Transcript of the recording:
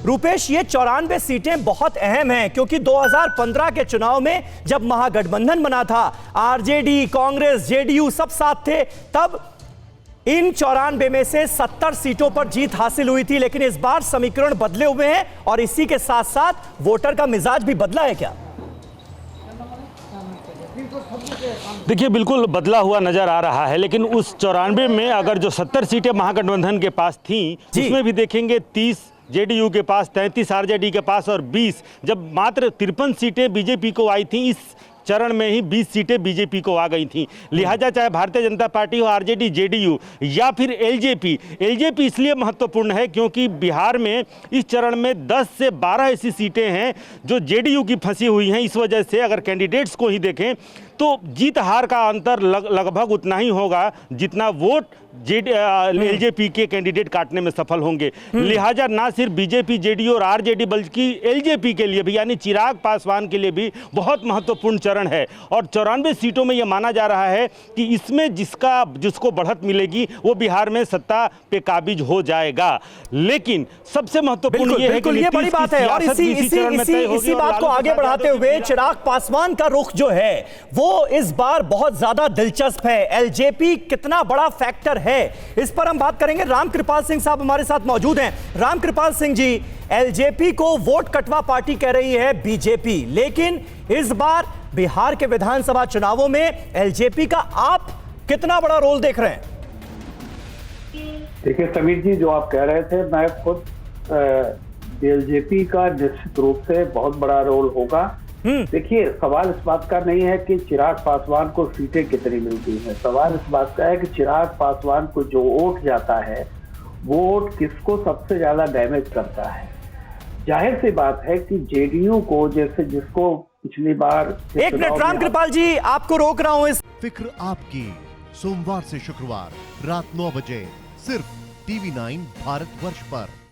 रूपेश, ये 94 सीटें बहुत अहम हैं क्योंकि 2015 के चुनाव में जब महागठबंधन बना था, आरजेडी, कांग्रेस, जेडीयू सब साथ थे, तब इन 94 में से 70 सीटों पर जीत हासिल हुई थी। लेकिन इस बार समीकरण बदले हुए हैं और इसी के साथ साथ वोटर का मिजाज भी बदला है क्या? देखिए, बिल्कुल बदला हुआ नजर आ रहा है, लेकिन उस 94 में अगर जो 70 सीटें महागठबंधन के पास थीं, उसमें भी देखेंगे 30 जेडीयू के पास, 33 आरजेडी के पास और 20, जब मात्र 53 सीटें बीजेपी को आई थीं, इस चरण में ही 20 सीटें बीजेपी को आ गई थीं। लिहाजा चाहे भारतीय जनता पार्टी हो, आरजेडी, जेडीयू या फिर एलजेपी इसलिए महत्वपूर्ण है क्योंकि बिहार में इस चरण में 10 से 12 ऐसी सीटें हैं जो जेडीयू की फंसी हुई हैं। इस वजह से अगर कैंडिडेट्स को ही देखें तो जीत हार का अंतर लगभग उतना ही होगा जितना वोट एलजेपी के कैंडिडेट काटने में सफल होंगे। लिहाजा ना सिर्फ बीजेपी, जेडीयू और आरजेडी बल्कि एलजेपी के लिए भी, यानी चिराग पासवान के लिए भी बहुत महत्वपूर्ण चरण है। और 94 सीटों में यह माना जा रहा है कि इसमें जिसको बढ़त मिलेगी वो बिहार में सत्ता पे काबिज हो जाएगा। लेकिन सबसे महत्वपूर्ण यह है कि ये बड़ी बात है और इसी बात को आगे बढ़ाते हुए चिराग पासवान का रुख जो है वो इस बार बहुत ज्यादा दिलचस्प है। एलजेपी कितना बड़ा फैक्टर है, इस पर हम बात करेंगे। रामकृपाल सिंह साहब हमारे साथ मौजूद हैं। रामकृपाल सिंह जी, एलजेपी को वोट कटवा पार्टी कह रही है बीजेपी, लेकिन इस बार बिहार के विधानसभा चुनावों में एलजेपी का आप कितना बड़ा रोल देख रहे हैं? देखिए समीर जी, जो आप कह रहे थे, मैं खुद एलजेपी का निश्चित रूप से बहुत बड़ा रोल होगा। देखिए, सवाल इस बात का नहीं है कि चिराग पासवान को सीटें कितनी मिलती हैं, सवाल इस बात का है कि चिराग पासवान को जो वोट जाता है वो वोट किसको सबसे ज्यादा डैमेज करता है। जाहिर सी बात है कि जेडीयू को, जैसे जिसको पिछली बार। एक मिनट रामकृपाल जी, आपको रोक रहा हूं। इस फिक्र आपकी, सोमवार से शुक्रवार रात 9 बजे सिर्फ TV9 भारतवर्ष पर।